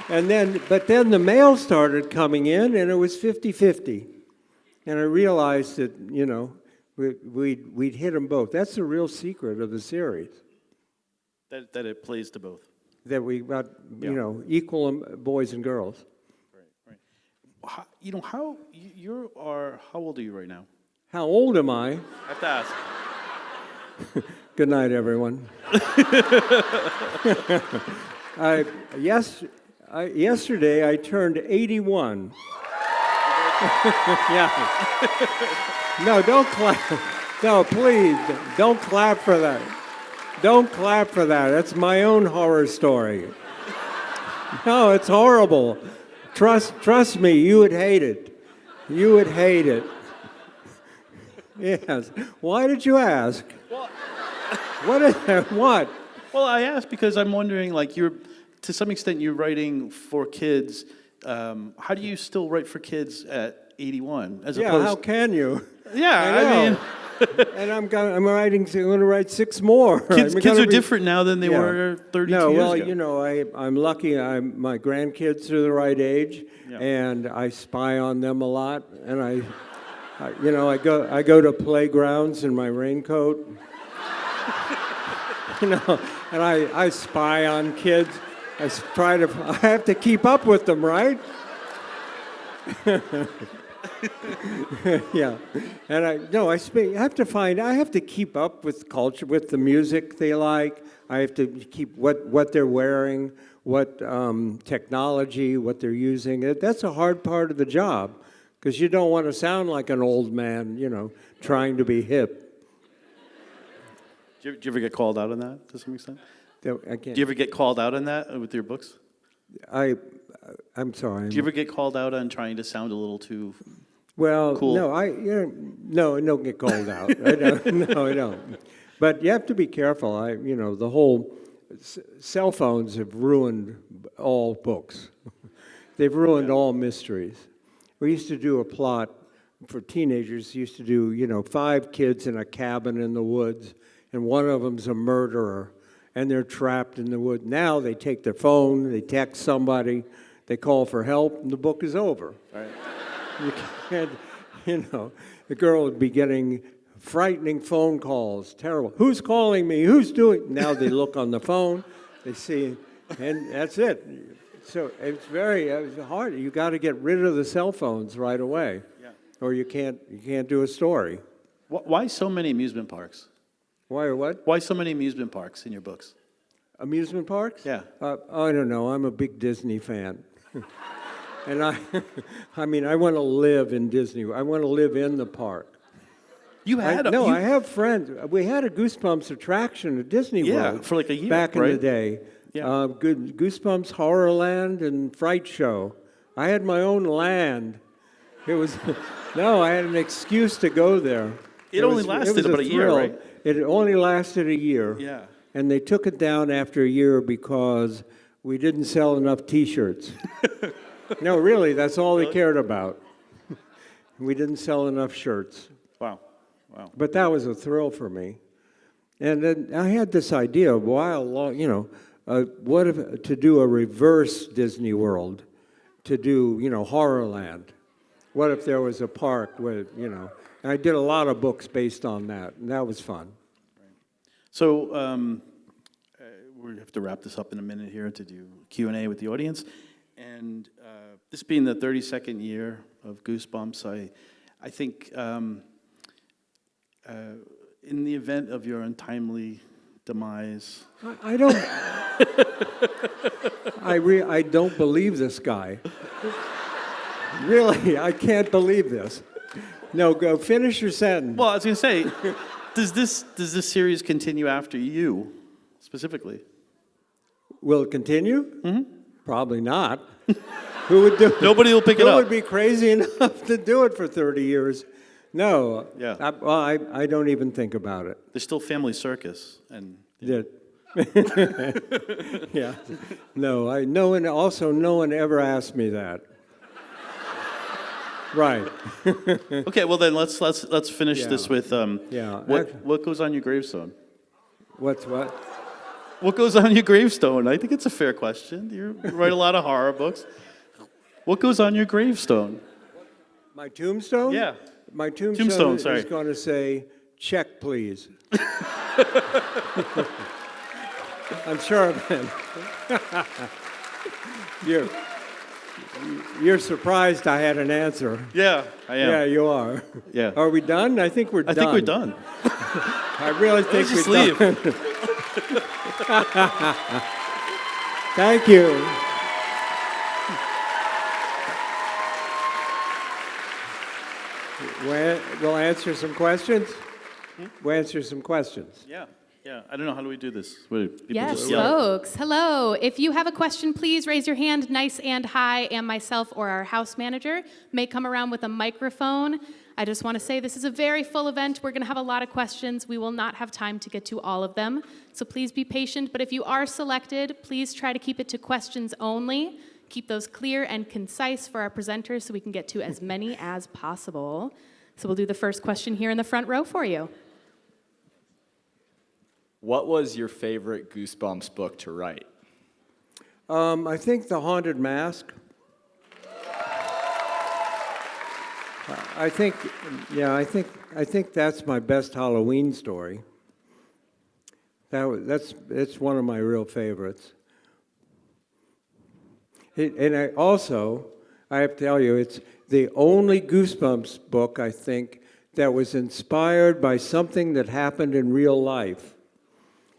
But then the mail started coming in and it was 50-50. And I realized that, we'd hit them both. That's the real secret of the series. That it plays to both. That we got, equal boys and girls. Right. How old are you right now? How old am I? I have to ask. Good night, everyone. Yesterday I turned 81. Yeah. No, don't clap. No, please, don't clap for that. Don't clap for that. That's my own horror story. No, it's horrible. Trust me, you would hate it. You would hate it. Yes. Why did you ask? Well, What? Well, I asked because I'm wondering, to some extent, you're writing for kids. How do you still write for kids at 81? How can you? Yeah, I mean... And I'm going to write 6 more. Kids are different now than they were 32 years ago. No, I'm lucky. My grandkids are the right age, and I spy on them a lot. And I go to playgrounds in my raincoat. And I spy on kids. I have to keep up with them, right? Yeah, and I have to keep up with culture, with the music they like. I have to keep what they're wearing, what technology, what they're using. That's a hard part of the job, because you don't want to sound like an old man, trying to be hip. Do you ever get called out on that to some extent? Do you ever get called out on that with your books? I'm sorry. Do you ever get called out on trying to sound a little too... Well, cool. No, I don't get called out. I don't. But you have to be careful. The whole cell phones have ruined all books. They've ruined all mysteries. We used to do a plot for teenagers. Used to do 5 kids in a cabin in the woods, and one of them's a murderer, and they're trapped in the woods. Now they take their phone, they text somebody, they call for help, and the book is over. Right. You can't, the girl would be getting frightening phone calls, terrible. Who's calling me? Who's doing? Now they look on the phone, they see, and that's it. So it's very hard. You got to get rid of the cell phones right away, or you can't do a story. Why so many amusement parks? Why or what? Why so many amusement parks in your books? Amusement parks? Yeah. I don't know. I'm a big Disney fan. And I want to live in Disney. I want to live in the park. I have friends. We had a Goosebumps attraction at Disney World. For like a year, back in the day. Yeah. Goosebumps Horrorland and Fright Show. I had my own land. It was I had an excuse to go there. It only lasted about a year, right? It only lasted a year. Yeah. And they took it down after a year because we didn't sell enough T-shirts. No, really, that's all they cared about. We didn't sell enough shirts. Wow. But that was a thrill for me. And then I had this idea a while long, what if to do a reverse Disney World, to do, Horrorland. What if there was a park with, and I did a lot of books based on that, and that was fun. So we have to wrap this up in a minute here to do Q&A with the audience. And this being the 32nd year of Goosebumps, I think in the event of your untimely demise... I don't... I don't believe this guy. Really, I can't believe this. No, go finish your sentence. Well, I was going to say, does this series continue after you, specifically? Will it continue? Mm-hmm. Probably not. Who would do it? Nobody will pick it Who up. would be crazy enough to do it for 30 years? No. Yeah. I don't even think about it. There's still Family Circus, and Yeah. Yeah. No, no one ever asked me that. Right. okay. Well, then let's finish Yeah. this with Yeah. what goes on your gravestone? What's what? What goes on your gravestone? I think it's a fair question. You write a lot of horror books. What goes on your gravestone? My tombstone? Yeah. My tombstone sorry. is going to say, check, please. I'm sure of it. You're surprised I had an answer. Yeah, I am. Yeah, you are. Yeah. Are we done? I think we're done. I think we're done. I really think Let's just we're leave. done. Thank you. We'll answer some questions. We'll answer some questions. Yeah. I don't know. How do we do this? What, do people Yes, just yell? folks. Hello. If you have a question, please raise your hand nice and high, and myself or our house manager may come around with a microphone. I just want to say this is a very full event. We're going to have a lot of questions. We will not have time to get to all of them, so please be patient. But if you are selected, please try to keep it to questions only. Keep those clear and concise for our presenters so we can get to as many as possible. So we'll do the first question here in the front row for you. What was your favorite Goosebumps book to write? I think The Haunted Mask. I think that's my best Halloween story. It's one of my real favorites. And I have to tell you, it's the only Goosebumps book, I think, that was inspired by something that happened in real life.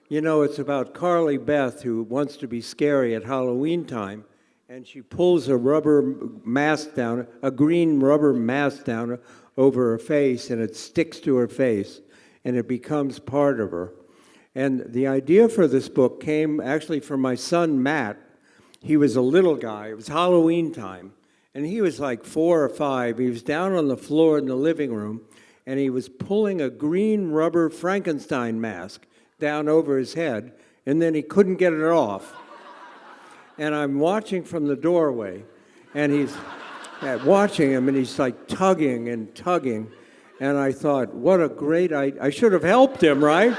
You know, it's about Carly Beth, who wants to be scary at Halloween time, and she pulls a green rubber mask down over her face, and it sticks to her face, and it becomes part of her. And the idea for this book came actually from my son, Matt. He was a little guy. It was Halloween time, and he was like 4 or 5. He was down on the floor in the living room, and he was pulling a green rubber Frankenstein mask down over his head, and then he couldn't get it off. And I'm watching from the doorway, and he's watching him, and he's like tugging and tugging. And I thought, what a great idea. I should have helped him, right?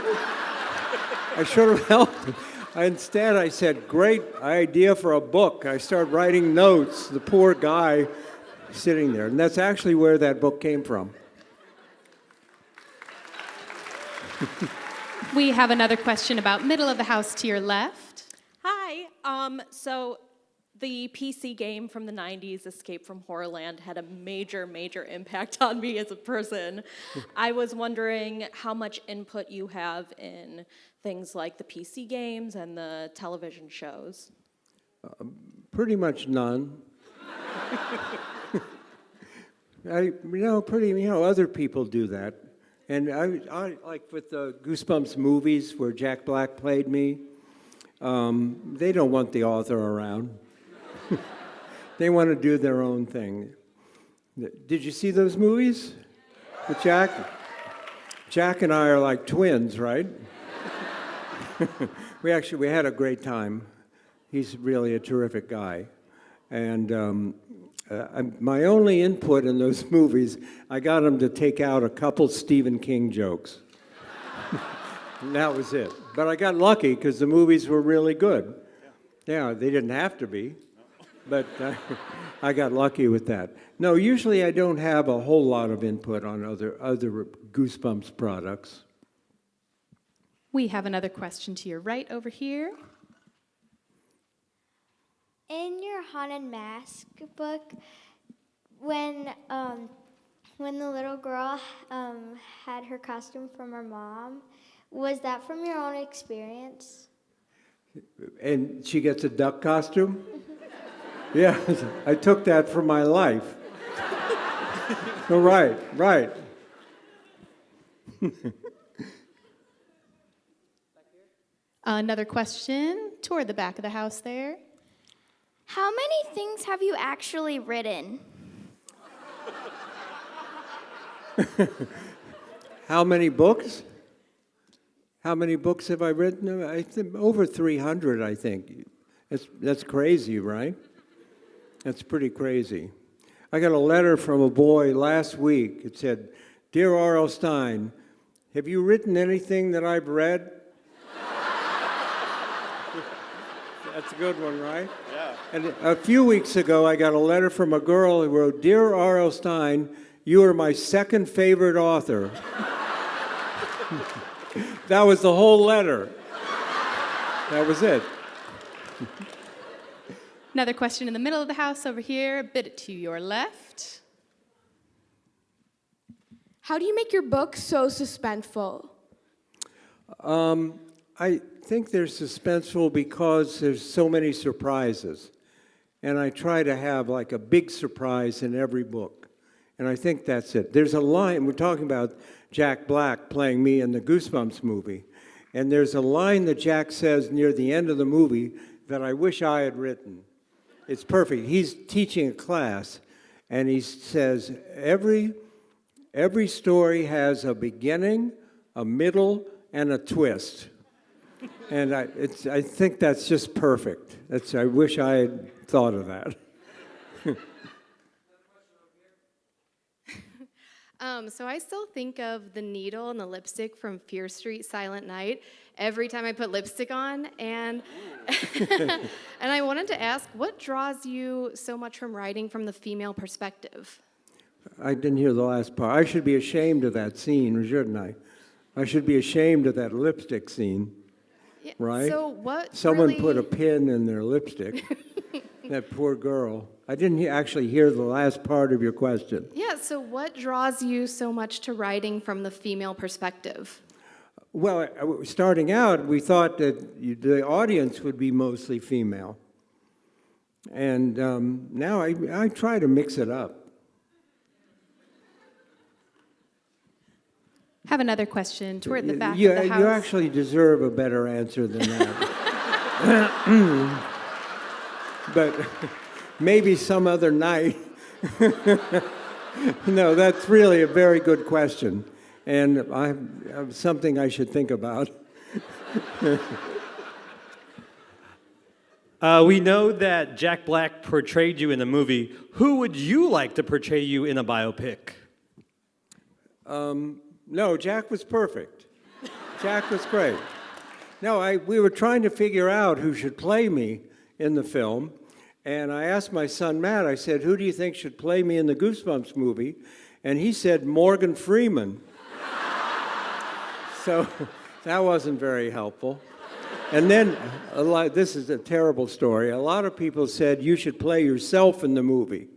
I should have helped him. Instead, I said, great idea for a book. I started writing notes, the poor guy sitting there. And that's actually where that book came from. We have another question about middle of the house to your left. Hi. So the PC game from the 90s, Escape from Horrorland, had a major, major impact on me as a person. I was wondering how much input you have in things like the PC games and the television shows. Pretty much none. Other people do that. And I like with the Goosebumps movies where Jack Black played me, they don't want the author around. They want to do their own thing. Did you see those movies with Jack? Jack and I are like twins, right? We had a great time. He's really a terrific guy. And my only input in those movies, I got him to take out a couple Stephen King jokes. And that was it. But I got lucky because the movies were really good. Yeah, they didn't have to be, but I got lucky with that. No, usually I don't have a whole lot of input on other Goosebumps products. We have another question to your right over here. In your Haunted Mask book, when the little girl had her costume from her mom, was that from your own experience? And she gets a duck costume? Yeah, I took that for my life. Oh, right, right. Another question toward the back of the house there. How many things have you actually written? How many books? How many books have I written? I think over 300, I think. That's crazy, right? That's pretty crazy. I got a letter from a boy last week. It said, "Dear R.L. Stine, have you written anything that I've read?" That's a good one, right? Yeah. And a few weeks ago, I got a letter from a girl who wrote, "Dear R.L. Stine, you are my second favorite author." That was the whole letter. That was it. Another question in the middle of the house over here, a bit to your left. How do you make your book so suspenseful? I think they're suspenseful because there's so many surprises. And I try to have like a big surprise in every book. And I think that's it. There's a line, we're talking about Jack Black playing me in the Goosebumps movie. And there's a line that Jack says near the end of the movie that I wish I had written. It's perfect. He's teaching a class, and he says, every story has a beginning, a middle, and a twist. And I think that's just perfect. I wish I had thought of that. So I still think of the needle and the lipstick from Fear Street Silent Night every time I put lipstick on. And, and I wanted to ask, what draws you so much from writing from the female perspective? I didn't hear the last part. I should be ashamed of that scene, shouldn't I? I should be ashamed of that lipstick scene, Yeah, right? So what Someone really... put a pin in their lipstick. That poor girl. I didn't actually hear the last part of your question. Yeah, so what draws you so much to writing from the female perspective? Well, starting out, we thought that the audience would be mostly female. And now I try to mix it up. Have another question toward the back of You the house. actually deserve a better answer than that. But maybe some other night. No, that's really a very good question. And something I should think about. We know that Jack Black portrayed you in the movie. Who would you like to portray you in a biopic? No, Jack was perfect. Jack was great. No, we were trying to figure out who should play me in the film. And I asked my son, Matt, I said, who do you think should play me in the Goosebumps movie? And he said, Morgan Freeman. So that wasn't very helpful. And then, this is a terrible story. A lot of people said, you should play yourself in the movie.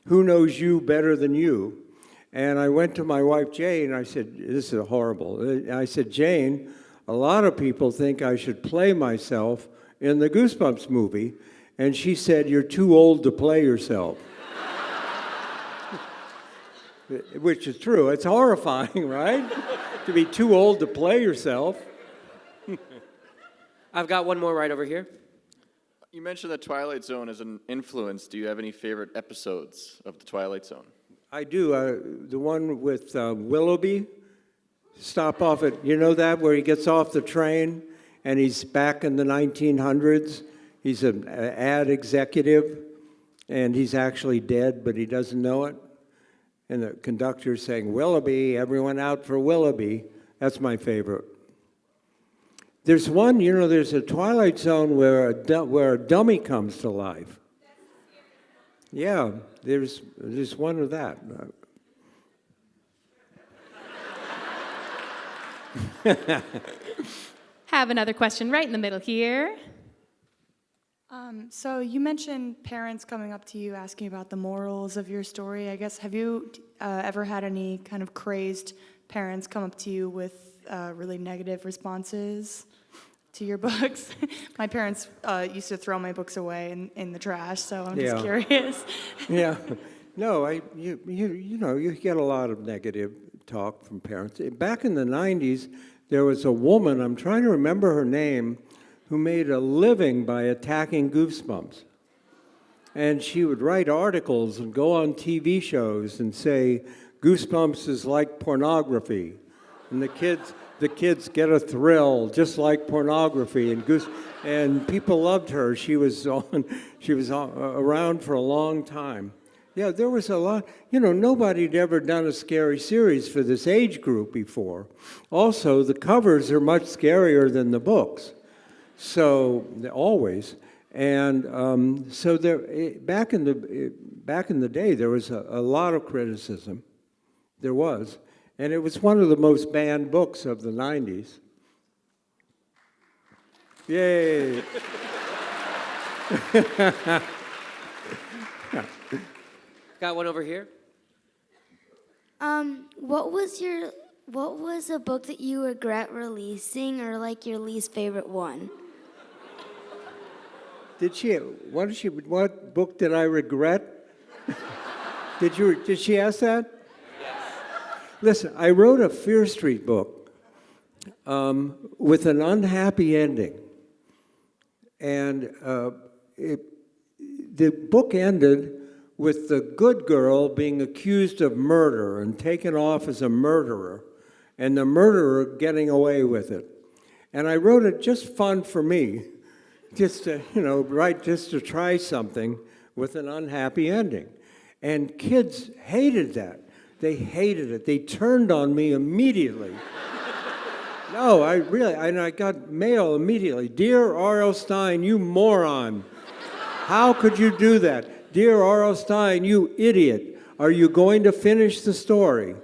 Who knows you better than you? And I went to my wife, Jane, and I said, this is horrible. I said, Jane, a lot of people think I should play myself in the Goosebumps movie. And she said, you're too old to play yourself. Which is true. It's horrifying, right? To be too old to play yourself. I've got one more right over here. You mentioned the Twilight Zone as an influence. Do you have any favorite episodes of the Twilight Zone? I do. The one with Willoughby, stop off at, you know that, where he gets off the train and he's back in the 1900s. He's an ad executive, and he's actually dead, but he doesn't know it. And the conductor's saying, Willoughby, everyone out for Willoughby. That's my favorite. There's one, there's a Twilight Zone where a dummy comes to life. Yeah, there's one of that. Have another question right in the middle here. So you mentioned parents coming up to you asking about the morals of your story. I guess, have you ever had any kind of crazed parents come up to you with really negative responses to your books. My parents used to throw my books away in the trash, so I'm just Yeah. curious. Yeah. No, you get a lot of negative talk from parents. Back in the 90s, there was a woman, I'm trying to remember her name, who made a living by attacking Goosebumps. And she would write articles and go on TV shows and say, Goosebumps is like pornography. And the kids get a thrill just like pornography. And people loved her. She was around for a long time. Yeah, there was a lot. Nobody had ever done a scary series for this age group before. Also, the covers are much scarier than the books. So, always. And so back in the day, there was a lot of criticism. There was. And it was one of the most banned books of the 90s. Yay! Got one over here. What was a book that you regret releasing, or like your least favorite one? What book did I regret? Did she ask that? Yes. Listen, I wrote a Fear Street book with an unhappy ending. And the book ended with the good girl being accused of murder and taken off as a murderer, and the murderer getting away with it. And I wrote it just fun for me, just to try something with an unhappy ending. And kids hated that. They hated it. They turned on me immediately. No, I got mail immediately. Dear R.L. Stine, you moron. How could you do that? Dear R.L. Stine, you idiot. Are you going to finish the story?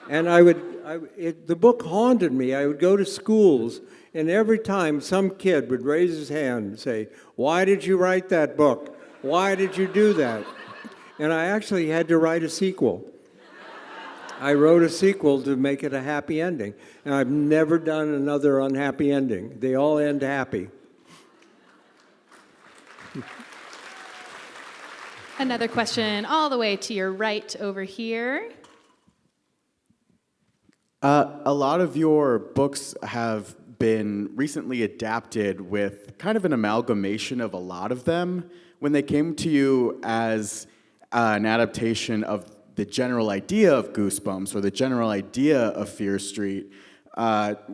And the book haunted me. I would go to schools, and every time some kid would raise his hand and say, why did you write that book? Why did you do that? And I actually had to write a sequel. I wrote a sequel to make it a happy ending. And I've never done another unhappy ending. They all end happy. Another question all the way to your right over here. A lot of your books have been recently adapted with kind of an amalgamation of a lot of them. When they came to you as an adaptation of the general idea of Goosebumps or the general idea of Fear Street,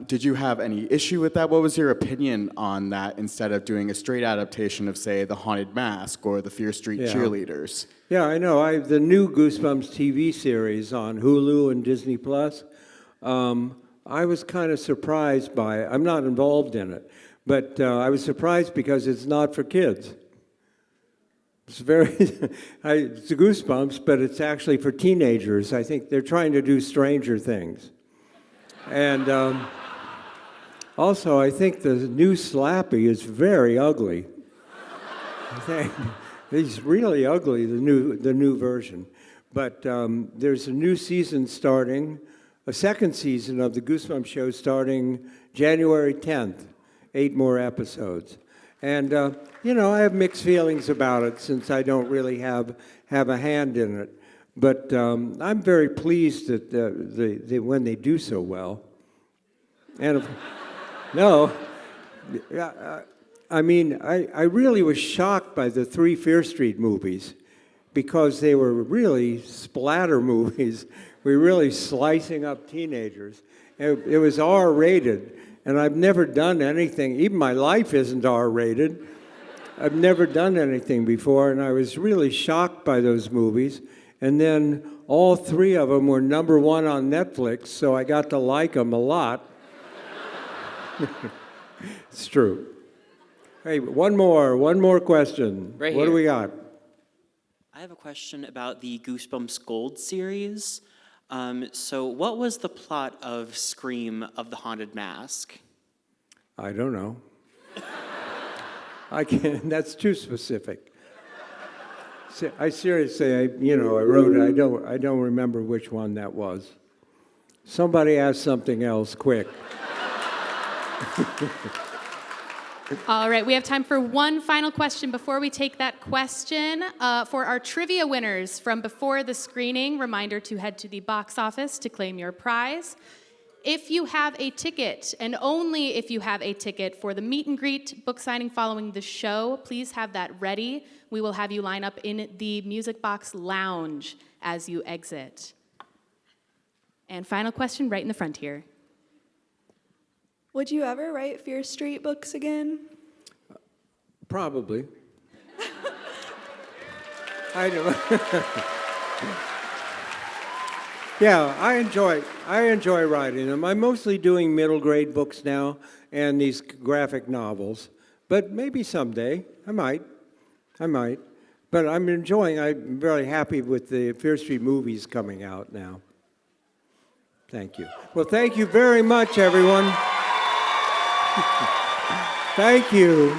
did you have any issue with that? What was your opinion on that instead of doing a straight adaptation of, say, The Haunted Mask or the Fear Street Cheerleaders? Yeah, I know. The new Goosebumps TV series on Hulu and Disney Plus, I was kind of surprised by it. I'm not involved in it, but I was surprised because it's not for kids. It's it's Goosebumps, but it's actually for teenagers. I think they're trying to do Stranger Things. And also, I think the new Slappy is very ugly. I think he's really ugly, the new version. But there's a new season starting, a second season of the Goosebumps show starting January 10th, 8 more episodes. And, I have mixed feelings about it since I don't really have a hand in it. But I'm very pleased that when they do so well. And I really was shocked by the 3 Fear Street movies because they were really splatter movies. We were really slicing up teenagers. It was R-rated, and I've never done anything. Even my life isn't R-rated. I've never done anything before, and I was really shocked by those movies. And then all 3 of them were #1 on Netflix, so I got to like them a lot. It's true. Hey, one more question. Right What do here. we got? I have a question about the Goosebumps Gold series. So what was the plot of Scream of the Haunted Mask? I don't know. I can't. That's too specific. I seriously, I wrote it. I don't remember which one that was. Somebody ask something else, quick. All right, we have time for one final question. Before we take that question, for our trivia winners from before the screening, reminder to head to the box office to claim your prize. If you have a ticket, and only if you have a ticket for the meet and greet book signing following the show, please have that ready. We will have you line up in the Music Box Lounge as you exit. And final question right in the front here. Would you ever write Fear Street books again? Probably. I do. Yeah, I enjoy writing them. I'm mostly doing middle grade books now and these graphic novels, but maybe someday I might. But I'm very happy with the Fear Street movies coming out now. Thank you. Well, thank you very much, everyone. Thank you.